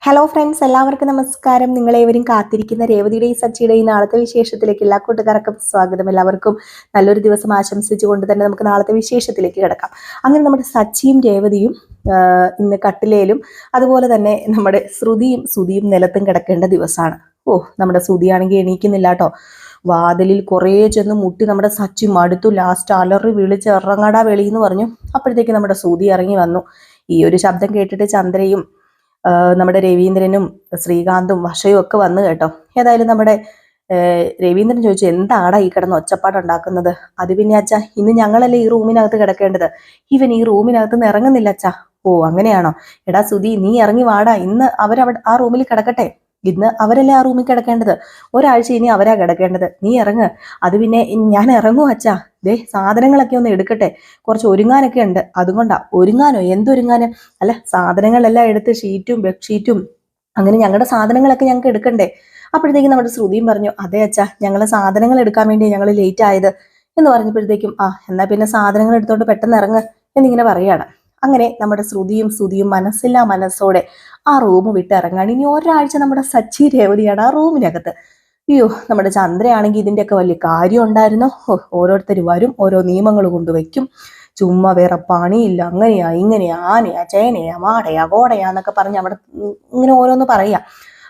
Hello friends, എല്ലാവർക്കും നമസ്കാരം. നിങ്ങളേവരും കാത്തിരിക്കുന്ന രേവതിയുടെയും സച്ചിയുടെയും നാളത്തെ വിശേഷത്തിലേക്ക് എല്ലാ കൂട്ടുകാർക്കും സ്വാഗതം. എല്ലാവർക്കും നല്ലൊരു ദിവസം ആശംസിച്ചുകൊണ്ട് തന്നെ നമുക്ക് നാളത്തെ വിശേഷത്തിലേക്ക് കിടക്കാം. അങ്ങനെ നമ്മുടെ സച്ചിയും രേവതിയും ഇന്ന് കട്ടിലേലും അതുപോലെ തന്നെ നമ്മുടെ ശ്രുതിയും സുതിയും നിലത്തും കിടക്കേണ്ട ദിവസമാണ്. നമ്മുടെ ശ്രുതിയാണെങ്കിൽ എണീക്കുന്നില്ല കേട്ടോ. വാതിലിൽ കുറേ ചെന്ന് മുട്ടി നമ്മുടെ സച്ചി മടുത്തു. ലാസ്റ്റ് അലറി വിളിച്ച് ഇറങ്ങടാ വെളിയെന്ന് പറഞ്ഞു. അപ്പോഴത്തേക്ക് നമ്മുടെ ശ്രുതി ഇറങ്ങി വന്നു. ഈ ഒരു ശബ്ദം കേട്ടിട്ട് ചന്ദ്രയും നമ്മുടെ രവീന്ദ്രനും ശ്രീകാന്തും വർഷയും ഒക്കെ വന്നു കേട്ടോ. ഏതായാലും നമ്മുടെ രവീന്ദ്രൻ ചോദിച്ചു, എന്താടാ ഈ കിടന്ന് ഒച്ചപ്പാടുണ്ടാക്കുന്നത്? അത് പിന്നെ അച്ഛാ, ഇന്ന് ഞങ്ങളല്ലേ ഈ റൂമിനകത്ത് കിടക്കേണ്ടത്, ഇവൻ ഈ റൂമിനകത്ത് നിന്ന് ഇറങ്ങുന്നില്ല അച്ഛാ. ഓ അങ്ങനെയാണോ? എടാ സുധി, നീ ഇറങ്ങി വാടാ, ഇന്ന് അവരവിടെ ആ റൂമിൽ കിടക്കട്ടെ. ഇന്ന് അവരല്ലേ ആ റൂമിൽ കിടക്കേണ്ടത്, ഒരാഴ്ച ഇനി അവരാ കിടക്കേണ്ടത്. നീ ഇറങ്ങ്. അത് പിന്നെ ഞാൻ ഇറങ്ങും അച്ഛാ. ദേ സാധനങ്ങളൊക്കെ ഒന്ന് എടുക്കട്ടെ, കുറച്ച് ഒരുങ്ങാനൊക്കെ ഉണ്ട്. അതുകൊണ്ടാ. ഒരുങ്ങാനോ? എന്തൊരുങ്ങാന്? അല്ല, സാധനങ്ങളെല്ലാം എടുത്ത് ഷീറ്റും ബെഡ്ഷീറ്റും അങ്ങനെ ഞങ്ങളുടെ സാധനങ്ങളൊക്കെ ഞങ്ങൾക്ക് എടുക്കണ്ടേ? അപ്പോഴത്തേക്കും നമ്മുടെ ശ്രുതിയും പറഞ്ഞു, അതെ അച്ഛാ, ഞങ്ങളെ സാധനങ്ങൾ എടുക്കാൻ വേണ്ടി ഞങ്ങൾ ലേറ്റ് ആയത് എന്ന് പറഞ്ഞപ്പോഴത്തേക്കും എന്നാ പിന്നെ സാധനങ്ങൾ എടുത്തോണ്ട് പെട്ടെന്ന് ഇറങ്ങ് എന്നിങ്ങനെ പറയാണ്. അങ്ങനെ നമ്മുടെ ശ്രുതിയും മനസ്സില്ലാ മനസ്സോടെ ആ റൂം വിട്ട് ഇറങ്ങാണ്. ഇനി ഒരാഴ്ച നമ്മുടെ സച്ചി രേവതിയാണ് ആ റൂമിനകത്ത്. അയ്യോ, നമ്മുടെ ചന്ദ്രയാണെങ്കിൽ ഇതിൻ്റെയൊക്കെ വലിയ കാര്യം ഉണ്ടായിരുന്നു. ഓരോരുത്തർ വരും, ഓരോ നിയമങ്ങൾ കൊണ്ടുവയ്ക്കും, ചുമ്മാ വേറെ പണിയില്ല, അങ്ങനെയാ ഇങ്ങനെയാ ആനയാ ചേനയാ വാടയാ കോടയാ എന്നൊക്കെ പറഞ്ഞ് അവിടെ ഇങ്ങനെ ഓരോന്ന് പറയാ.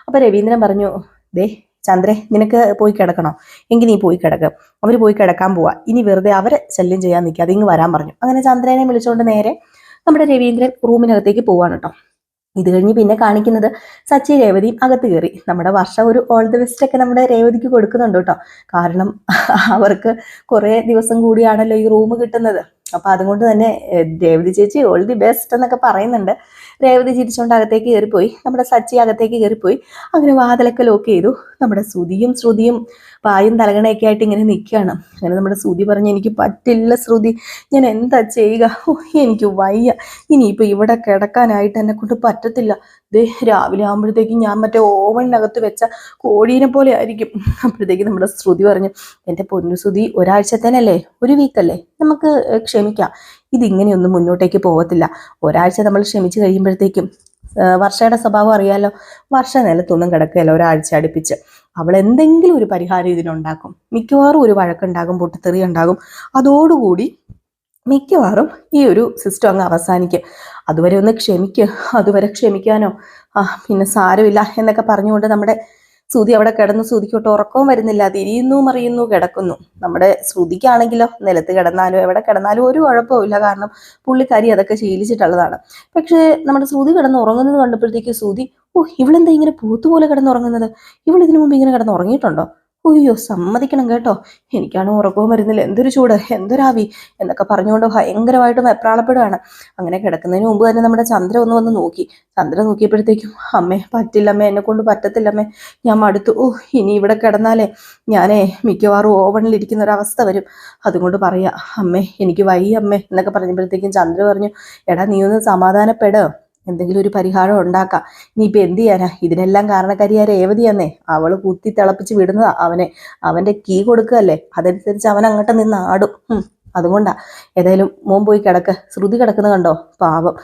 അപ്പൊ രവീന്ദ്രൻ പറഞ്ഞു, ദേ ചന്ദ്രേ, നിനക്ക് പോയി കിടക്കണോ? എങ്കിൽ നീ പോയി കിടക്ക്. അവർ പോയി കിടക്കാൻ പോവാ. ഇനി വെറുതെ അവരെ ശല്യം ചെയ്യാൻ നിൽക്കാതെ ഇങ്ങ് വരാൻ പറഞ്ഞു. അങ്ങനെ ചന്ദ്രനെ വിളിച്ചുകൊണ്ട് നേരെ നമ്മുടെ രവീന്ദ്രൻ റൂമിനകത്തേക്ക് പോവാണ് കേട്ടോ. ഇത് കഴിഞ്ഞ് പിന്നെ കാണിക്കുന്നത് സച്ചി രേവതിയും അകത്ത് കയറി. നമ്മുടെ വർഷ ഒരു ഓൾ ദി ബെസ്റ്റ് ഒക്കെ നമ്മുടെ രേവതിക്ക് കൊടുക്കുന്നുണ്ട് കേട്ടോ. കാരണം അവർക്ക് കുറെ ദിവസം കൂടിയാണല്ലോ ഈ റൂം കിട്ടുന്നത്. അപ്പൊ അതുകൊണ്ട് തന്നെ രേവതി ചേച്ചി ഓൾ ദി ബെസ്റ്റ് എന്നൊക്കെ പറയുന്നുണ്ട്. രേവതി ചിരിച്ചുകൊണ്ട് അകത്തേക്ക് കയറിപ്പോയി. നമ്മുടെ സച്ചി അകത്തേക്ക് കയറിപ്പോയി. അങ്ങനെ വാതിലൊക്കെ ലോക്ക് ചെയ്തു. നമ്മുടെ ശ്രുതിയും പായും തലകണയൊക്കെ ആയിട്ട് ഇങ്ങനെ നിൽക്കുകയാണ്. അങ്ങനെ നമ്മുടെ ശ്രുതി പറഞ്ഞു, എനിക്ക് പറ്റില്ല ശ്രുതി, ഞാൻ എന്താ ചെയ്യുക? എനിക്ക് വയ്യ, ഇനിയിപ്പോൾ ഇവിടെ കിടക്കാനായിട്ട് എന്നെ കൊണ്ട് പറ്റത്തില്ല. ദേ രാവിലെ ആകുമ്പോഴത്തേക്കും ഞാൻ മറ്റേ ഓവണിനകത്ത് വെച്ച കോഴീനെ പോലെ ആയിരിക്കും. അപ്പോഴത്തേക്ക് നമ്മുടെ ശ്രുതി പറഞ്ഞു, എൻ്റെ പൊന്നു ശ്രുതി, ഒരാഴ്ചത്തേനല്ലേ, ഒരു വീക്കല്ലേ, നമുക്ക് ക്ഷമിക്കാം. ഇതിങ്ങനെയൊന്നും മുന്നോട്ടേക്ക് പോകത്തില്ല. ഒരാഴ്ച നമ്മൾ ക്ഷമിച്ച് കഴിയുമ്പോഴത്തേക്കും വർഷയുടെ സ്വഭാവം അറിയാലോ. വർഷ നിലത്തൊന്നും കിടക്കുകയല്ല ഒരാഴ്ച അടുപ്പിച്ച്. അവൾ എന്തെങ്കിലും ഒരു പരിഹാരം ഇതിനുണ്ടാക്കും. മിക്കവാറും ഒരു വഴക്കുണ്ടാകും, പൊട്ടിത്തെറി ഉണ്ടാകും. അതോടുകൂടി മിക്കവാറും ഈ ഒരു സിസ്റ്റം അങ്ങ് അവസാനിക്കും. അതുവരെ ഒന്ന് ക്ഷമിക്കുക. അതുവരെ ക്ഷമിക്കാനോ പിന്നെ സാരമില്ല എന്നൊക്കെ പറഞ്ഞുകൊണ്ട് നമ്മുടെ ശ്രുതി അവിടെ കിടന്നു. ശ്രുതിക്കോട്ട് ഉറക്കവും വരുന്നില്ല, തിരിയുന്നു മറിയുന്നു കിടക്കുന്നു. നമ്മുടെ ശ്രുതിക്കാണെങ്കിലോ നിലത്ത് കിടന്നാലും എവിടെ കിടന്നാലും ഒരു കുഴപ്പമില്ല, കാരണം പുള്ളിക്കാരി അതൊക്കെ ശീലിച്ചിട്ടുള്ളതാണ്. പക്ഷേ നമ്മുടെ ശ്രുതി കിടന്ന് ഉറങ്ങുന്നത് കണ്ടപ്പോഴത്തേക്ക് ശ്രുതി, ഇവളെന്താ ഇങ്ങനെ പൂത്തുപോലെ കിടന്നുറങ്ങുന്നത്? ഇവൾ ഇതിനു മുമ്പ് ഇങ്ങനെ കിടന്നുറങ്ങിയിട്ടുണ്ടോ? അയ്യോ, സമ്മതിക്കണം കേട്ടോ, എനിക്കാണ് ഉറക്കവും വരുന്നില്ല, എന്തൊരു ചൂട്, എന്തൊരാവി എന്നൊക്കെ പറഞ്ഞുകൊണ്ട് ഭയങ്കരമായിട്ട് വെപ്രാളപ്പെടുകയാണ്. അങ്ങനെ കിടക്കുന്നതിന് മുമ്പ് തന്നെ നമ്മുടെ ചന്ദ്ര ഒന്ന് വന്ന് നോക്കി. ചന്ദ്ര നോക്കിയപ്പോഴത്തേക്കും, അമ്മേ പറ്റില്ലമ്മേ, എന്നെ കൊണ്ട് പറ്റത്തില്ലമ്മേ, ഞാൻ മടുത്തു. ഇനി ഇവിടെ കിടന്നാലേ ഞാനേ മിക്കവാറും ഓവണിലിരിക്കുന്ന ഒരവസ്ഥ വരും. അതുകൊണ്ട് പറയാ അമ്മേ, എനിക്ക് വയ്യ അമ്മേ എന്നൊക്കെ പറഞ്ഞപ്പോഴത്തേക്കും ചന്ദ്ര പറഞ്ഞു, എടാ നീ ഒന്ന് സമാധാനപ്പെടോ, എന്തെങ്കിലും ഒരു പരിഹാരം ഉണ്ടാക്കാം. ഇനിയിപ്പോൾ എന്ത് ചെയ്യാനാ? ഇതിനെല്ലാം കാരണക്കാരിയായ രേവതിയാന്നേ. അവള് കുത്തി തിളപ്പിച്ച് വിടുന്നതാ അവനെ. അവന്റെ കീ കൊടുക്കുകയല്ലേ, അതനുസരിച്ച് അവൻ അങ്ങോട്ട് നിന്ന് ആടും. അതുകൊണ്ടാ. ഏതായാലും മോൻ പോയി കിടക്ക്. ശ്രുതി കിടക്കുന്നത് കണ്ടോ, പാവം.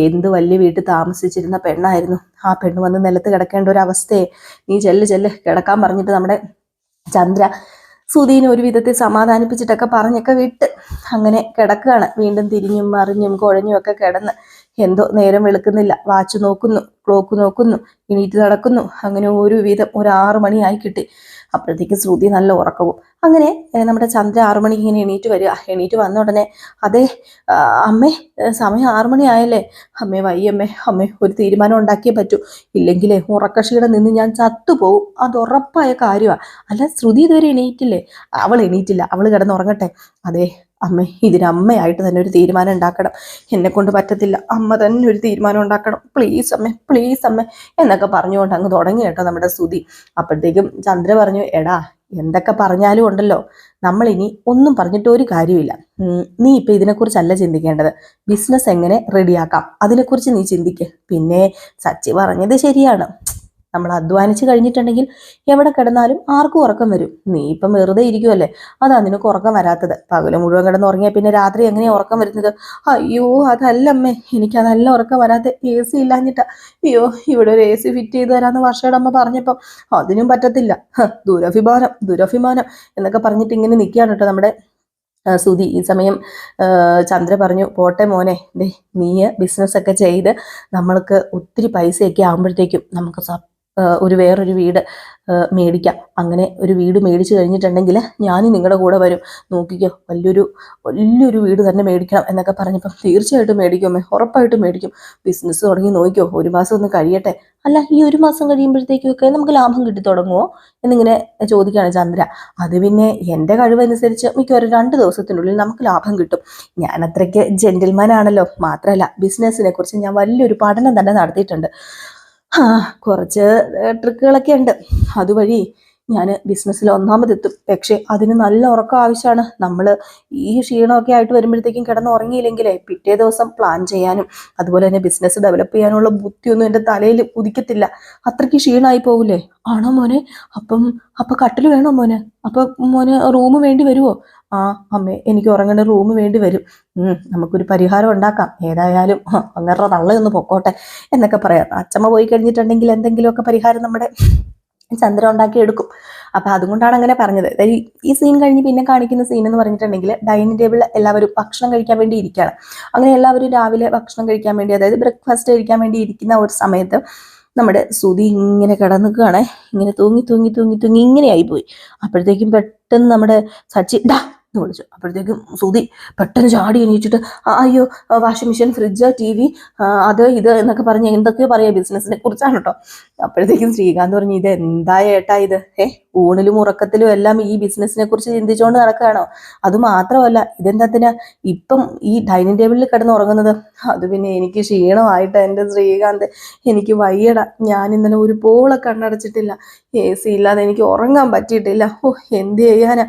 എന്ത് വലിയ വീട്ടിൽ താമസിച്ചിരുന്ന പെണ്ണായിരുന്നു. ആ പെണ്ണ് വന്ന് നിലത്ത് കിടക്കേണ്ട ഒരു അവസ്ഥയെ. നീ ചെല്ല് കിടക്കാൻ പറഞ്ഞിട്ട് നമ്മുടെ ചന്ദ്ര ശ്രുതിനെ ഒരു വിധത്തിൽ സമാധാനിപ്പിച്ചിട്ടൊക്കെ പറഞ്ഞൊക്കെ വിട്ട് അങ്ങനെ കിടക്കുകയാണ്. വീണ്ടും തിരിഞ്ഞും മറിഞ്ഞും കുഴഞ്ഞും ഒക്കെ കിടന്ന് എന്തോ നേരം വെളുക്കുന്നില്ല. വാച്ച് നോക്കുന്നു, ക്ലോക്ക് നോക്കുന്നു, എണീറ്റ് നടക്കുന്നു. അങ്ങനെ ഒരു വിധം ഒരു 6 മണിയായി കിട്ടി. അപ്പോഴത്തേക്ക് ശ്രുതി നല്ല ഉറക്കവും. അങ്ങനെ നമ്മുടെ ചന്ദ്ര 6 മണിക്ക് ഇങ്ങനെ എണീറ്റ് വരിക. എണീറ്റ് വന്ന ഉടനെ, അതെ അമ്മേ, സമയം 6 മണി ആയല്ലേ അമ്മേ, വയ്യമ്മേ, അമ്മേ ഒരു തീരുമാനം ഉണ്ടാക്കിയേ പറ്റൂ, ഇല്ലെങ്കിലേ ഉറക്കക്ഷീണം നിന്ന് ഞാൻ ചത്തുപോകും, അത് ഉറപ്പായ കാര്യമാണ്. അല്ല ശ്രുതി ഇതുവരെ എണീറ്റില്ലേ? അവൾ എണീറ്റില്ല, അവൾ കിടന്നുറങ്ങട്ടെ. അതെ അമ്മേ, ഇതിനമ്മയായിട്ട് തന്നെ ഒരു തീരുമാനം ഉണ്ടാക്കണം, എന്നെ കൊണ്ട് പറ്റത്തില്ല, അമ്മ തന്നെ ഒരു തീരുമാനം ഉണ്ടാക്കണം, പ്ലീസ് അമ്മേ എന്നൊക്കെ പറഞ്ഞുകൊണ്ട് അങ്ങ് തുടങ്ങി കേട്ടോ നമ്മുടെ ശ്രുതി. അപ്പോഴത്തേക്കും ചന്ദ്ര പറഞ്ഞു, എടാ എന്തൊക്കെ പറഞ്ഞാലും ഉണ്ടല്ലോ, നമ്മളിനി ഒന്നും പറഞ്ഞിട്ട് ഒരു കാര്യമില്ല. നീ ഇപ്പം ഇതിനെക്കുറിച്ചല്ല ചിന്തിക്കേണ്ടത്, ബിസിനസ് എങ്ങനെ റെഡിയാക്കാം അതിനെക്കുറിച്ച് നീ ചിന്തിക്ക്. പിന്നെ സച്ചി പറഞ്ഞത് ശരിയാണ്, നമ്മൾ അധ്വാനിച്ച് കഴിഞ്ഞിട്ടുണ്ടെങ്കിൽ എവിടെ കിടന്നാലും ആർക്കും ഉറക്കം വരും. നീ ഇപ്പം വെറുതെ ഇരിക്കുമല്ലേ, അതാ നിനക്ക് ഉറക്കം വരാത്തത്. പകല് മുഴുവൻ കിടന്ന് ഉറങ്ങിയാൽ പിന്നെ രാത്രി എങ്ങനെയാ ഉറക്കം വരുന്നത്? അയ്യോ അതല്ലമ്മേ, എനിക്കതല്ല ഉറക്കം വരാത്ത, AC ഇല്ലാഞ്ഞിട്ടാ. അയ്യോ ഇവിടെ ഒരു AC ഫിറ്റ് ചെയ്ത് തരാമെന്ന് വർഷയുടെ അമ്മ പറഞ്ഞപ്പം അതിനും പറ്റത്തില്ല. ദുരഭിമാനം ദുരഭിമാനം എന്നൊക്കെ പറഞ്ഞിട്ട് ഇങ്ങനെ നിൽക്കുകയാണ് കേട്ടോ നമ്മുടെ സുധി. ഈ സമയം ചന്ദ്ര പറഞ്ഞു, പോട്ടെ മോനെ, ദേ നീ ബിസിനസ്സൊക്കെ ചെയ്ത് നമ്മൾക്ക് ഒത്തിരി പൈസയൊക്കെ ആകുമ്പോഴത്തേക്കും നമുക്ക് ഒരു വേറൊരു വീട് മേടിക്കാം. അങ്ങനെ ഒരു വീട് മേടിച്ചു കഴിഞ്ഞിട്ടുണ്ടെങ്കിൽ ഞാനും നിങ്ങളുടെ കൂടെ വരും. നോക്കിക്കോ, വലിയൊരു വീട് തന്നെ മേടിക്കണം എന്നൊക്കെ പറഞ്ഞപ്പം തീർച്ചയായിട്ടും മേടിക്കുമേ, ഉറപ്പായിട്ടും മേടിക്കും. ബിസിനസ് തുടങ്ങി നോക്കിക്കോ, ഒരു മാസം ഒന്ന് കഴിയട്ടെ. അല്ല, ഈ ഒരു മാസം കഴിയുമ്പോഴത്തേക്കൊക്കെ നമുക്ക് ലാഭം കിട്ടി തുടങ്ങുമോ എന്നിങ്ങനെ ചോദിക്കുകയാണ് ചന്ദ്ര. അത് പിന്നെ എൻ്റെ കഴിവനുസരിച്ച് മിക്കവാറും 2 ദിവസത്തിനുള്ളിൽ നമുക്ക് ലാഭം കിട്ടും. ഞാൻ അത്രയ്ക്ക് ജെന്റിൽമാൻ ആണല്ലോ. മാത്രമല്ല ബിസിനസ്സിനെ കുറിച്ച് ഞാൻ വലിയൊരു പഠനം തന്നെ നടത്തിയിട്ടുണ്ട്. കുറച്ച് ട്രിക്കുകളൊക്കെ ഉണ്ട്. അതുവഴി ഞാൻ ബിസിനസ്സിൽ ഒന്നാമതെത്തും. പക്ഷേ അതിന് നല്ല ഉറക്കം ആവശ്യമാണ്. നമ്മൾ ഈ ക്ഷീണമൊക്കെ ആയിട്ട് വരുമ്പോഴത്തേക്കും കിടന്ന് ഉറങ്ങിയില്ലെങ്കിലേ പിറ്റേ ദിവസം പ്ലാൻ ചെയ്യാനും അതുപോലെ തന്നെ ബിസിനസ് ഡെവലപ്പ് ചെയ്യാനുള്ള ബുദ്ധിയൊന്നും എൻ്റെ തലയിൽ ഉദിക്കത്തില്ല. അത്രയ്ക്ക് ക്ഷീണമായി പോകില്ലേ? ആണോ മോനെ? അപ്പം കട്ടിൽ വേണോ മോനെ? അപ്പം മോന് റൂം വേണ്ടി വരുമോ? ആ അമ്മേ, എനിക്ക് ഉറങ്ങേണ്ട റൂം വേണ്ടി വരും. നമുക്കൊരു പരിഹാരം ഉണ്ടാക്കാം. ഏതായാലും അങ്ങനെ തള്ളയൊന്ന് പൊക്കോട്ടെ എന്നൊക്കെ പറയാം. അച്ഛമ്മ പോയി കഴിഞ്ഞിട്ടുണ്ടെങ്കിൽ എന്തെങ്കിലുമൊക്കെ പരിഹാരം നമ്മുടെ ചന്ദ്ര ഉണ്ടാക്കി എടുക്കും. അപ്പൊ അതുകൊണ്ടാണ് അങ്ങനെ പറഞ്ഞത്. ഈ സീൻ കഴിഞ്ഞ് പിന്നെ കാണിക്കുന്ന സീൻ എന്ന് പറഞ്ഞിട്ടുണ്ടെങ്കിൽ ഡൈനിങ് ടേബിളിൽ എല്ലാവരും ഭക്ഷണം കഴിക്കാൻ വേണ്ടി ഇരിക്കുകയാണ്. അങ്ങനെ എല്ലാവരും രാവിലെ ഭക്ഷണം കഴിക്കാൻ വേണ്ടി, അതായത് ബ്രേക്ക്ഫാസ്റ്റ് കഴിക്കാൻ വേണ്ടി ഇരിക്കുന്ന ഒരു സമയത്ത് നമ്മുടെ സുധി ഇങ്ങനെ കിടന്നിക്കുകയാണെ. ഇങ്ങനെ തൂങ്ങി തൂങ്ങി തൂങ്ങി തൂങ്ങി ഇങ്ങനെയായി പോയി. അപ്പോഴത്തേക്കും പെട്ടെന്ന് നമ്മുടെ സച്ചി ഡാ എന്ന് വിളിച്ചു. അപ്പോഴത്തേക്കും സുധി പെട്ടെന്ന് ചാടി എണീറ്റിട്ട് അയ്യോ, വാഷിംഗ് മെഷീൻ, ഫ്രിഡ്ജ്, TV, അത് ഇത് എന്നൊക്കെ പറഞ്ഞ് എന്തൊക്കെയോ പറയാം, ബിസിനസിനെ കുറിച്ചാണ് കേട്ടോ. അപ്പോഴത്തേക്കും ശ്രീകാന്ത് പറഞ്ഞു, ഇത് എന്താ ഏട്ടാ ഇത്? ഊണിലും ഉറക്കത്തിലും എല്ലാം ഈ ബിസിനസിനെ കുറിച്ച് ചിന്തിച്ചുകൊണ്ട് നടക്കുകയാണോ? അത് മാത്രമല്ല, ഇതെന്താ ഇപ്പം ഈ ഡൈനിങ് ടേബിളിൽ കിടന്ന് ഉറങ്ങുന്നത്? അത് പിന്നെ എനിക്ക് ക്ഷീണമായിട്ട് എൻ്റെ ശ്രീകാന്ത്, എനിക്ക് വയ്യട. ഞാൻ ഇന്നലെ ഒരു പോളെ കണ്ണടച്ചിട്ടില്ല. AC ഇല്ലാതെ എനിക്ക് ഉറങ്ങാൻ പറ്റിയിട്ടില്ല. എന്ത് ചെയ്യാനാ,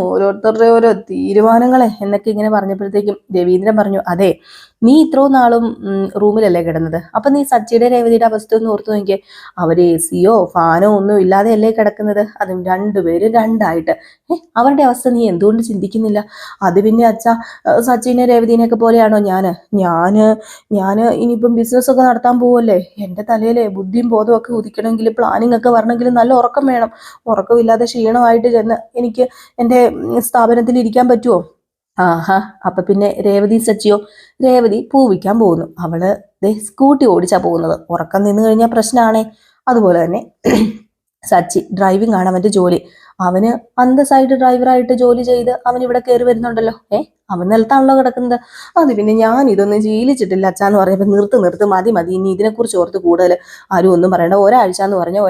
ഓരോരുത്തരുടെ ഓരോ തീരുമാനങ്ങളെ എന്നൊക്കെ ഇങ്ങനെ പറഞ്ഞപ്പോഴത്തേക്കും രവീന്ദ്രൻ പറഞ്ഞു, അതെ നീ ഇത്രയും നാളും റൂമിലല്ലേ കിടന്നത്? അപ്പൊ നീ സച്ചിയുടെ രേവതിയുടെ അവസ്ഥ ഒന്ന് ഓർത്തു നോക്കിയേ. അവർ AC-യോ ഫാനോ ഒന്നും ഇല്ലാതെയല്ലേ കിടക്കുന്നത്, അതും രണ്ടുപേരും രണ്ടായിട്ട്. അവരുടെ അവസ്ഥ നീ എന്തുകൊണ്ട് ചിന്തിക്കുന്നില്ല? അത് പിന്നെ അച്ഛ, സച്ചിനെ രേവതിനെയൊക്കെ പോലെയാണോ ഞാന് ഇനിയിപ്പം ബിസിനസ്സൊക്കെ നടത്താൻ പോവല്ലേ. എൻ്റെ തലയിലെ ബുദ്ധിയും ബോധവും ഒക്കെ ഉദിക്കണമെങ്കിൽ, പ്ലാനിങ് ഒക്കെ വരണമെങ്കിൽ നല്ല ഉറക്കം വേണം. ഉറക്കമില്ലാതെ ക്ഷീണമായിട്ട് ചെന്ന് എനിക്ക് എൻ്റെ സ്ഥാപനത്തിൽ ഇരിക്കാൻ പറ്റുമോ? ആഹാ, അപ്പൊ പിന്നെ രേവതി സച്ചിയോ? രേവതി പൂവിക്കാൻ പോകുന്നു. അവള് സ്കൂട്ടി ഓടിച്ചാ പോകുന്നത്. ഉറക്കം നിന്ന് കഴിഞ്ഞാൽ പ്രശ്നമാണേ. അതുപോലെ തന്നെ സച്ചി ഡ്രൈവിംഗ് ആണ് അവന്റെ ജോലി. അവന് അന്തസ്സായിട്ട് ഡ്രൈവറായിട്ട് ജോലി ചെയ്ത് അവൻ ഇവിടെ കയറി വരുന്നുണ്ടല്ലോ. അവൻ നിലത്താണല്ലോ കിടക്കുന്നത്. അത് പിന്നെ ഞാൻ ഇതൊന്നും ശീലിച്ചിട്ടില്ല അച്ഛാന്ന് പറഞ്ഞപ്പോൾ നിർത്ത് മതി ഇനി ഇതിനെക്കുറിച്ച് ഓർത്ത് കൂടുതൽ ആരും ഒന്നും പറയണ്ട. ഒരാഴ്ച എന്ന് പറഞ്ഞാൽ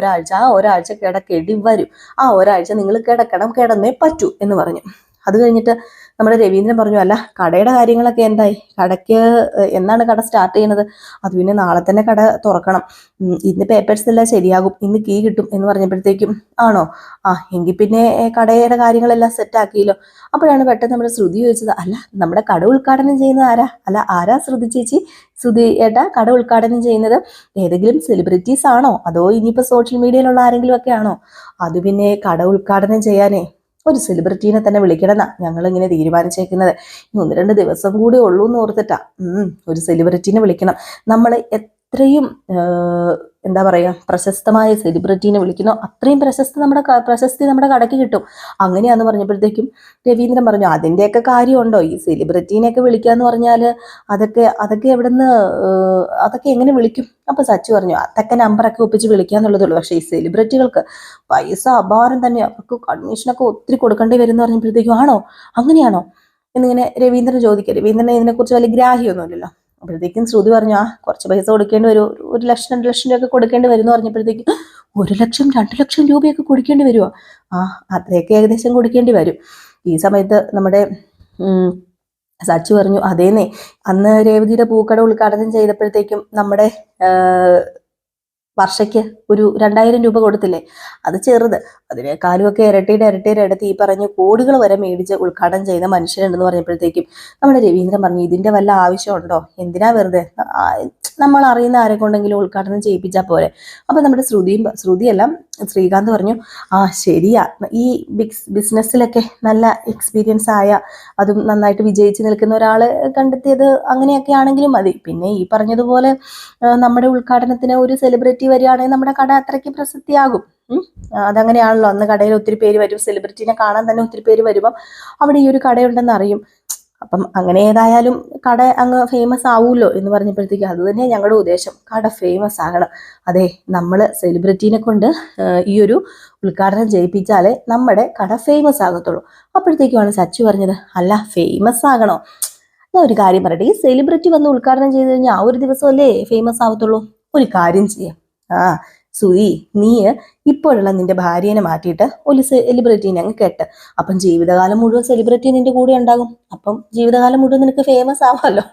ഒരാഴ്ച കിടക്കേണ്ടി വരും. ആ ഒരാഴ്ച നിങ്ങൾ കിടക്കണം, കിടന്നേ പറ്റൂ എന്ന് പറഞ്ഞു. അത് കഴിഞ്ഞിട്ട് നമ്മുടെ രവീന്ദ്രൻ പറഞ്ഞു, അല്ല കടയുടെ കാര്യങ്ങളൊക്കെ എന്തായി? കടയ്ക്ക് എന്നാണ് കട സ്റ്റാർട്ട് ചെയ്യുന്നത്? അത് പിന്നെ നാളെ തന്നെ കട തുറക്കണം. ഇന്ന് പേപ്പേഴ്സ് എല്ലാം ശരിയാകും, ഇന്ന് കീ കിട്ടും എന്ന് പറഞ്ഞപ്പോഴത്തേക്കും ആണോ? എങ്കിൽ പിന്നെ കടയുടെ കാര്യങ്ങളെല്ലാം സെറ്റ് ആക്കിയല്ലോ. അപ്പോഴാണ് പെട്ടെന്ന് നമ്മുടെ ശ്രുതി ചോദിച്ചത്, അല്ല നമ്മുടെ കട ഉദ്ഘാടനം ചെയ്യുന്നത് ആരാ? അല്ല ആരാ ശ്രുതി ചേച്ചി? ശ്രുതി ഏട്ടാ കട ഉദ്ഘാടനം ചെയ്യുന്നത് ഏതെങ്കിലും സെലിബ്രിറ്റീസ് ആണോ, അതോ ഇനിയിപ്പോൾ സോഷ്യൽ മീഡിയയിലുള്ള ആരെങ്കിലും ഒക്കെ ആണോ? അത് പിന്നെ കട ഉദ്ഘാടനം ചെയ്യാനേ ഒരു സെലിബ്രിറ്റീനെ തന്നെ വിളിക്കണമെന്നാ ഞങ്ങളിങ്ങനെ തീരുമാനിച്ചേക്കുന്നത്. 1-2 ദിവസം കൂടി ഉള്ളൂ എന്ന് ഓർത്തിട്ടാ. ഒരു സെലിബ്രിറ്റീനെ വിളിക്കണം. നമ്മൾ എത്രയും എന്താ പറയുക, പ്രശസ്തമായ സെലിബ്രിറ്റീനെ വിളിക്കുന്നോ അത്രയും പ്രശസ്തി നമ്മുടെ കടയ്ക്ക് കിട്ടും. അങ്ങനെയാന്ന് പറഞ്ഞപ്പോഴത്തേക്കും രവീന്ദ്രൻ പറഞ്ഞു, അതിൻ്റെയൊക്കെ കാര്യമുണ്ടോ? ഈ സെലിബ്രിറ്റീനെയൊക്കെ വിളിക്കാന്ന് പറഞ്ഞാൽ അതൊക്കെ എവിടുന്ന്, അതൊക്കെ എങ്ങനെ വിളിക്കും? അപ്പൊ സച്ചു പറഞ്ഞു, അതൊക്കെ നമ്പറൊക്കെ ഒപ്പിച്ച് വിളിക്കാന്നുള്ളതുള്ളൂ. പക്ഷേ ഈ സെലിബ്രിറ്റികൾക്ക് പൈസ അപാരം തന്നെ, അവർക്ക് കമ്മീഷനൊക്കെ ഒത്തിരി കൊടുക്കേണ്ടി വരും എന്ന് പറഞ്ഞപ്പോഴത്തേക്കും ആണോ, അങ്ങനെയാണോ എന്നിങ്ങനെ രവീന്ദ്രൻ ചോദിക്കുക. രവീന്ദ്രനെ ഇതിനെക്കുറിച്ച് വലിയ ഗ്രാഹ്യമൊന്നുമില്ലല്ലോ. അപ്പോഴത്തേക്കും ശ്രുതി പറഞ്ഞു, കുറച്ച് പൈസ കൊടുക്കേണ്ടി വരും, 1 ലക്ഷം 2 ലക്ഷം രൂപയൊക്കെ കൊടുക്കേണ്ടി വരും എന്ന് പറഞ്ഞപ്പോഴത്തേക്കും 1 ലക്ഷം 2 ലക്ഷം രൂപയൊക്കെ കൊടുക്കേണ്ടി വരുമോ? അത്രയൊക്കെ ഏകദേശം കൊടുക്കേണ്ടി വരും. ഈ സമയത്ത് നമ്മുടെ സച്ചു പറഞ്ഞു, അതേന്നേ അന്ന് രേവതിയുടെ പൂക്കട ഉദ്ഘാടനം ചെയ്തപ്പോഴത്തേക്കും നമ്മുടെ വർഷയ്ക്ക് ഒരു 2000 രൂപ കൊടുത്തില്ലേ, അത് ചെറുത്. അതിനേക്കാളും ഒക്കെ ഇരട്ടിയുടെ അടുത്ത് ഈ പറഞ്ഞ കോടികൾ വരെ മേടിച്ച് ഉദ്ഘാടനം ചെയ്യുന്ന മനുഷ്യരുണ്ടെന്ന് പറഞ്ഞപ്പോഴത്തേക്കും നമ്മുടെ രവീന്ദ്രൻ പറഞ്ഞു, ഇതിന്റെ വല്ല ആവശ്യമുണ്ടോ, എന്തിനാ വെറുതെ, നമ്മൾ അറിയുന്ന ആരെ കൊണ്ടെങ്കിലും ഉദ്ഘാടനം ചെയ്യിപ്പിച്ചാൽ പോരെ. അപ്പൊ നമ്മുടെ ശ്രുതിയല്ല ശ്രീകാന്ത് പറഞ്ഞു, ആ ശരിയാ, ഈ ബിസിനസ്സിലൊക്കെ നല്ല എക്സ്പീരിയൻസ് ആയ, അതും നന്നായിട്ട് വിജയിച്ച് നിൽക്കുന്ന ഒരാള് കണ്ടെത്തിയത് അങ്ങനെയൊക്കെ ആണെങ്കിലും മതി. പിന്നെ ഈ പറഞ്ഞതുപോലെ നമ്മുടെ ഉദ്ഘാടനത്തിന് ഒരു സെലിബ്രിറ്റി വരികയാണെങ്കിൽ നമ്മുടെ കട അത്രയ്ക്ക് പ്രസിദ്ധിയാകും. അതങ്ങനെയാണല്ലോ, അന്ന് കടയിൽ ഒത്തിരി പേര് വരും, സെലിബ്രിറ്റീനെ കാണാൻ തന്നെ ഒത്തിരി പേര് വരുമ്പം അവിടെ ഈ ഒരു കടയുണ്ടെന്ന് അറിയും. അപ്പം അങ്ങനെ ഏതായാലും കട അങ്ങ് ഫേമസ് ആവുമല്ലോ എന്ന് പറഞ്ഞപ്പോഴത്തേക്ക് അത് തന്നെ ഞങ്ങളുടെ ഉദ്ദേശം, കട ഫേമസ് ആകണം. അതെ, നമ്മൾ സെലിബ്രിറ്റീനെ കൊണ്ട് ഈ ഒരു ഉദ്ഘാടനം ചെയ്യിപ്പിച്ചാലേ നമ്മുടെ കട ഫേമസ് ആകത്തുള്ളൂ. അപ്പോഴത്തേക്കുമാണ് സച്ചു പറഞ്ഞത്, അല്ല ഫേമസ് ആകണോ, ഞാൻ ഒരു കാര്യം പറയട്ടെ, ഈ സെലിബ്രിറ്റി വന്ന് ഉദ്ഘാടനം ചെയ്ത് കഴിഞ്ഞാൽ ആ ഒരു ദിവസമല്ലേ ഫേമസ് ആവത്തുള്ളൂ. ഒരു കാര്യം ചെയ്യാം, സുയി, നീ ഇപ്പോഴുള്ള നിന്റെ ഭാര്യനെ മാറ്റിയിട്ട് ഒരു സെലിബ്രിറ്റീനെ അങ്ങ് കെട്ട്. അപ്പം ജീവിതകാലം മുഴുവൻ സെലിബ്രിറ്റി നിന്റെ കൂടെ ഉണ്ടാകും. അപ്പം ജീവിതകാലം മുഴുവൻ നിനക്ക് ഫേമസ് ആവാമല്ലോ.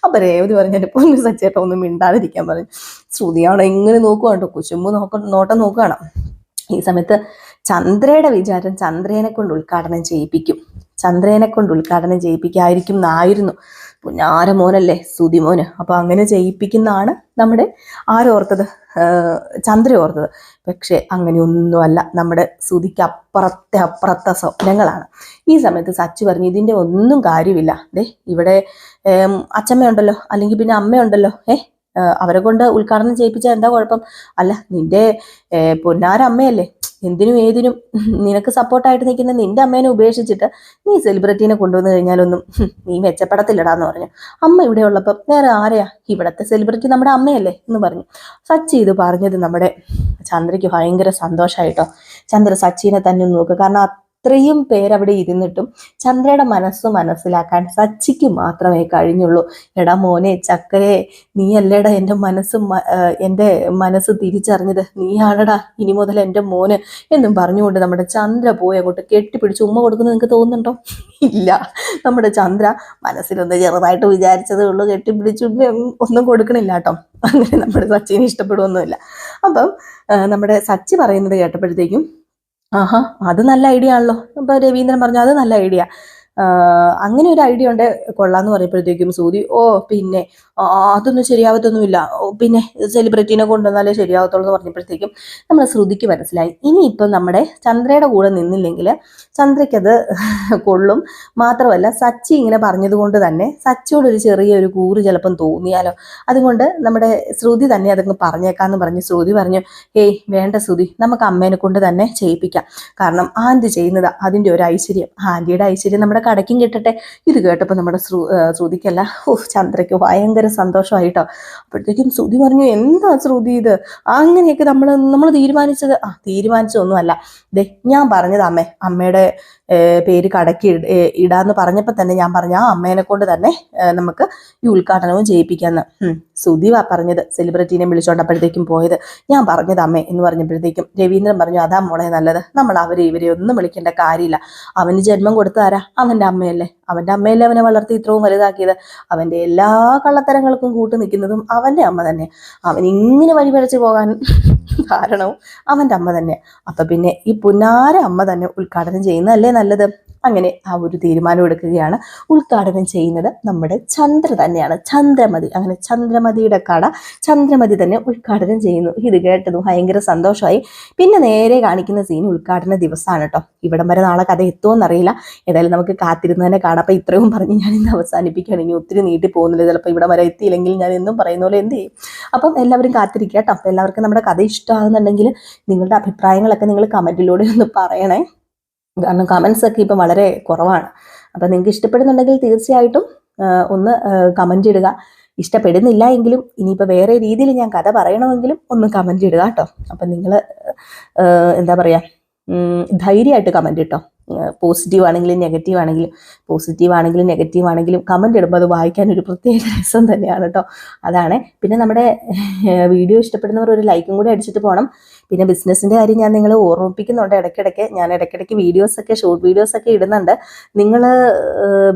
അപ്പൊ രേവതി പറഞ്ഞിട്ട് പൊന്നു സച്ചേട്ട ഒന്നും മിണ്ടാതിരിക്കാൻ പറഞ്ഞു. ശ്രുതിയാണോ എങ്ങനെ നോക്കുവാണ്ടോ, കുശുമ്പ് നോട്ടം നോക്കുകയാണ്. ഈ സമയത്ത് ചന്ദ്രയുടെ വിചാരം ചന്ദ്രനെ കൊണ്ട് ഉദ്ഘാടനം ചെയ്യിപ്പിക്കായിരിക്കും എന്നായിരുന്നു. പുന്നാര മോനല്ലേ സുതി മോന്. അപ്പൊ അങ്ങനെ ചെയ്യിപ്പിക്കുന്നതാണ് നമ്മുടെ ആരോർത്തത്, ചന്ദ്ര ഓർത്തത്. പക്ഷെ അങ്ങനെയൊന്നുമല്ല, നമ്മുടെ സുതിക്ക് അപ്പുറത്തെ സ്വപ്നങ്ങളാണ്. ഈ സമയത്ത് സച്ചു പറഞ്ഞു, ഇതിന്റെ ഒന്നും കാര്യമില്ല. ഇവിടെ അച്ഛമ്മയുണ്ടല്ലോ, അല്ലെങ്കിൽ പിന്നെ അമ്മയുണ്ടല്ലോ, അവരെ കൊണ്ട് ഉദ്ഘാടനം ചെയ്യിപ്പിച്ചാൽ എന്താ കുഴപ്പം? അല്ല, നിന്റെ പൊന്നാര അമ്മയല്ലേ, എന്തിനും ഏതിനും നിനക്ക് സപ്പോർട്ടായിട്ട് നിൽക്കുന്ന നിന്റെ അമ്മേനെ ഉപേക്ഷിച്ചിട്ട് നീ സെലിബ്രിറ്റീനെ കൊണ്ടുവന്നു കഴിഞ്ഞാലൊന്നും നീ മെച്ചപ്പെടത്തില്ലടാന്ന് പറഞ്ഞു. അമ്മ ഇവിടെ ഉള്ളപ്പം വേറെ ആരെയാ, ഇവിടത്തെ സെലിബ്രിറ്റി നമ്മുടെ അമ്മയല്ലേ എന്ന് പറഞ്ഞു. സച്ചി ഇത് പറഞ്ഞത് നമ്മുടെ ചന്ദ്രയ്ക്ക് ഭയങ്കര സന്തോഷമായിട്ടോ. ചന്ദ്ര സച്ചിനെ തന്നെ നോക്കുക, കാരണം അത്രയും പേരവിടെ ഇരുന്നിട്ടും ചന്ദ്രയുടെ മനസ്സ് മനസ്സിലാക്കാൻ സച്ചിക്ക് മാത്രമേ കഴിഞ്ഞുള്ളൂ. എടാ മോനെ ചക്കരെ, നീ അല്ലേടാ എൻ്റെ മനസ്സ് തിരിച്ചറിഞ്ഞത്, നീയാണടാ ഇനി മുതൽ എൻ്റെ മോന് എന്നും പറഞ്ഞുകൊണ്ട് നമ്മുടെ ചന്ദ്ര പോയി അങ്ങോട്ട് കെട്ടിപ്പിടിച്ച് ഉമ്മ കൊടുക്കുന്നത് നിങ്ങൾക്ക് തോന്നുന്നുണ്ടോ? ഇല്ല, നമ്മുടെ ചന്ദ്ര മനസ്സിലൊന്ന് ചെറുതായിട്ട് വിചാരിച്ചതേ ഉള്ളൂ, കെട്ടിപ്പിടിച്ച് ഒന്നും കൊടുക്കണില്ല കേട്ടോ. അങ്ങനെ നമ്മുടെ സച്ചിനെ ഇഷ്ടപ്പെടുവൊന്നുമില്ല. അപ്പം നമ്മുടെ സച്ചി പറയുന്നത് കേട്ടപ്പോഴത്തേക്കും, ആഹാ, അത് നല്ല ഐഡിയ ആണല്ലോ. അപ്പൊ രവീന്ദ്രൻ പറഞ്ഞു, അത് നല്ല ഐഡിയ, അങ്ങനെ ഒരു ഐഡിയ ഉണ്ട്, കൊള്ളാന്ന് പറയുമ്പോഴത്തേക്കും സൂതി, പിന്നെ അതൊന്നും ശരിയാവത്തൊന്നുമില്ല, പിന്നെ സെലിബ്രിറ്റീനെ കൊണ്ടുവന്നാലേ ശരിയാവത്തുള്ളൂ എന്ന് പറഞ്ഞപ്പോഴത്തേക്കും നമ്മൾ ശ്രുതിക്ക് മനസ്സിലായി, ഇനിയിപ്പം നമ്മുടെ ചന്ദ്രയുടെ കൂടെ നിന്നില്ലെങ്കിൽ ചന്ദ്രയ്ക്കത് കൊള്ളും. മാത്രമല്ല സച്ചി ഇങ്ങനെ പറഞ്ഞത് കൊണ്ട് തന്നെ സച്ചിയോടൊരു ചെറിയൊരു കൂറ് ചിലപ്പം തോന്നിയാലോ, അതുകൊണ്ട് നമ്മുടെ ശ്രുതി തന്നെ അതങ്ങ് പറഞ്ഞേക്കാന്ന് പറഞ്ഞ് ശ്രുതി പറഞ്ഞു, ഏയ് വേണ്ട ശ്രുതി, നമുക്ക് അമ്മേനെ കൊണ്ട് തന്നെ ചെയ്യിപ്പിക്കാം. കാരണം ആൻറ്റി ചെയ്യുന്നത് അതിൻ്റെ ഒരു ഐശ്വര്യം, ആൻറ്റിയുടെ ഐശ്വര്യം നമ്മുടെ കടയ്ക്കും കിട്ടട്ടെ. ഇത് കേട്ടപ്പോൾ നമ്മുടെ ശ്രുതിക്കല്ല, ചന്ദ്രയ്ക്ക് ഭയങ്കര സന്തോഷമായിട്ടോ. അപ്പോഴത്തേക്കും ശ്രുതി പറഞ്ഞു, എന്താ ശ്രുതി ഇത്, അങ്ങനെയൊക്കെ നമ്മൾ തീരുമാനിച്ചതൊന്നുമല്ല. ഞാൻ പറഞ്ഞത് അമ്മയുടെ പേര് കടയ്ക്ക് ഇടാന്ന് പറഞ്ഞപ്പോൾ തന്നെ ഞാൻ പറഞ്ഞ ആ അമ്മേനെ കൊണ്ട് തന്നെ നമുക്ക് ഈ ഉദ്ഘാടനവും ചെയ്യിപ്പിക്കാന്ന്. ശ്രുതി പറഞ്ഞത് സെലിബ്രിറ്റീനെ വിളിച്ചോണ്ടപ്പോഴത്തേക്കും പോയത് ഞാൻ പറഞ്ഞത് അമ്മേ എന്ന് പറഞ്ഞപ്പോഴത്തേക്കും രവീന്ദ്രൻ പറഞ്ഞു, അതാ മോളെ നല്ലത്, നമ്മൾ ഇവരെ ഒന്നും വിളിക്കേണ്ട കാര്യമില്ല. അവന് ജന്മം കൊടുത്താരാ, അവൻ്റെ അമ്മയല്ലേ, അവനെ വളർത്തി ഇത്രയും വലുതാക്കിയത്, അവൻ്റെ എല്ലാ കള്ളത്തരങ്ങൾക്കും കൂട്ടു നിൽക്കുന്നതും അവൻ്റെ അമ്മ തന്നെ, അവൻ ഇങ്ങനെ വഴിപഴച്ചു പോകാൻ കാരണവും അവൻ്റെ അമ്മ തന്നെ. അപ്പൊ പിന്നെ ഈ പുന്നാര അമ്മ തന്നെ ഉദ്ഘാടനം ചെയ്യുന്നതല്ലേ നല്ലത്. അങ്ങനെ ആ ഒരു തീരുമാനം എടുക്കുകയാണ്. ഉദ്ഘാടനം ചെയ്യുന്നത് നമ്മുടെ ചന്ദ്ര തന്നെയാണ്, ചന്ദ്രമതി. അങ്ങനെ ചന്ദ്രമതിയുടെ കട ചന്ദ്രമതി തന്നെ ഉദ്ഘാടനം ചെയ്യുന്നു. ഇത് കേട്ടതും ഭയങ്കര സന്തോഷമായി. പിന്നെ നേരെ കാണിക്കുന്ന സീൻ ഉദ്ഘാടന ദിവസമാണ് കേട്ടോ. ഇവിടം വരെ നാളെ കഥ എത്തുമെന്നറിയില്ല, ഏതായാലും നമുക്ക് കാത്തിരുന്ന് തന്നെ കാണാം. അപ്പൊ ഇത്രയും പറഞ്ഞ് ഞാൻ ഇന്ന് അവസാനിപ്പിക്കുകയാണ്. ഇനി ഒത്തിരി നീട്ടി പോകുന്നില്ല, ചിലപ്പോൾ ഇവിടെ വരെ എത്തിയില്ലെങ്കിൽ ഞാൻ എന്നും പറയുന്ന പോലെ എന്ത് ചെയ്യും. അപ്പം എല്ലാവരും കാത്തിരിക്കുക കേട്ടോ. അപ്പം എല്ലാവർക്കും നമ്മുടെ കഥ ഇഷ്ടമാകുന്നുണ്ടെങ്കിൽ നിങ്ങളുടെ അഭിപ്രായങ്ങളൊക്കെ നിങ്ങൾ കമൻറ്റിലൂടെ ഒന്ന് പറയണേ. കാരണം കമൻസ് ഒക്കെ ഇപ്പം വളരെ കുറവാണ്. അപ്പം നിങ്ങൾക്ക് ഇഷ്ടപ്പെടുന്നുണ്ടെങ്കിൽ തീർച്ചയായിട്ടും ഒന്ന് കമൻറ്റ് ഇടുക. ഇഷ്ടപ്പെടുന്നില്ല എങ്കിലും ഇനിയിപ്പോൾ വേറെ രീതിയിൽ ഞാൻ കഥ പറയണമെങ്കിലും ഒന്ന് കമൻറ്റ് ഇടുക കേട്ടോ. അപ്പം നിങ്ങൾ എന്താ പറയുക, ധൈര്യമായിട്ട് കമൻറ്റ് ഇട്ടോ. പോസിറ്റീവ് ആണെങ്കിലും നെഗറ്റീവ് ആണെങ്കിലും കമൻറ്റ് ഇടുമ്പോൾ അത് വായിക്കാൻ ഒരു പ്രത്യേക രസം തന്നെയാണ് കേട്ടോ. അതാണ്. പിന്നെ നമ്മുടെ വീഡിയോ ഇഷ്ടപ്പെടുന്നവർ ഒരു ലൈക്കും കൂടി അടിച്ചിട്ട് പോകണം. പിന്നെ ബിസിനസ്സിൻ്റെ കാര്യം ഞാൻ നിങ്ങളെ ഓർമ്മിപ്പിക്കുന്നുണ്ട് ഇടയ്ക്കിടയ്ക്ക്. ഞാൻ ഇടയ്ക്കിടയ്ക്ക് ഷോർട്ട് വീഡിയോസൊക്കെ ഇടുന്നുണ്ട്. നിങ്ങൾ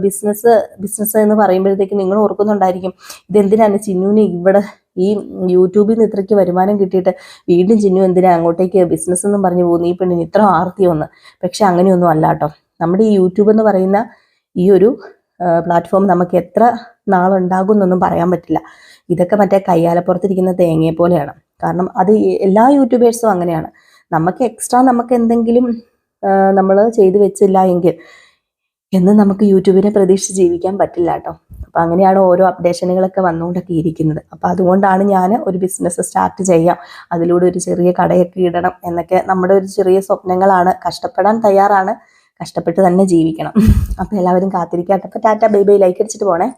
ബിസിനസ് എന്ന് പറയുമ്പോഴത്തേക്കും നിങ്ങൾ ഓർക്കുന്നുണ്ടായിരിക്കും, ഇതെന്തിനാണ് ചിന്നുവിന് ഇവിടെ ഈ യൂട്യൂബിൽ നിന്ന് ഇത്രയ്ക്ക് വരുമാനം കിട്ടിയിട്ട് വീണ്ടും ചിന്നു എന്തിനാ അങ്ങോട്ടേക്ക് ബിസിനസ് എന്നും പറഞ്ഞു പോകുന്നു, ഈ പെണ്ണിന് ഇത്ര ആർത്തിയൊന്ന്. പക്ഷെ അങ്ങനെയൊന്നും അല്ല കേട്ടോ. നമ്മുടെ ഈ യൂട്യൂബ് എന്ന് പറയുന്ന ഈ ഒരു പ്ലാറ്റ്ഫോം നമുക്ക് എത്ര നാളുണ്ടാകും എന്നൊന്നും പറയാൻ പറ്റില്ല. ഇതൊക്കെ മറ്റേ കയ്യാലപ്പുറത്തിരിക്കുന്ന തേങ്ങയെ പോലെയാണ്. കാരണം അത് എല്ലാ യൂട്യൂബേഴ്സും അങ്ങനെയാണ്. നമുക്ക് എക്സ്ട്രാ നമുക്ക് എന്തെങ്കിലും നമ്മൾ ചെയ്തു വെച്ചില്ല എങ്കിൽ എന്ന് നമുക്ക് യൂട്യൂബിനെ പ്രതീക്ഷിച്ച് ജീവിക്കാൻ പറ്റില്ല കേട്ടോ. അപ്പം അങ്ങനെയാണ് ഓരോ അപ്ഡേഷനുകളൊക്കെ വന്നുകൊണ്ടൊക്കെ ഇരിക്കുന്നത്. അപ്പം അതുകൊണ്ടാണ് ഞാൻ ഒരു ബിസിനസ് സ്റ്റാർട്ട് ചെയ്യാം, അതിലൂടെ ഒരു ചെറിയ കടയൊക്കെ ഇടണം എന്നൊക്കെ നമ്മുടെ ഒരു ചെറിയ സ്വപ്നങ്ങളാണ്. കഷ്ടപ്പെടാൻ തയ്യാറാണ്, കഷ്ടപ്പെട്ട് തന്നെ ജീവിക്കണം. അപ്പം എല്ലാവരും കാത്തിരിക്കാട്ടെ. അപ്പം ടാറ്റ ബൈ ബൈ, ലൈക്ക് അടിച്ചിട്ട് പോണേ.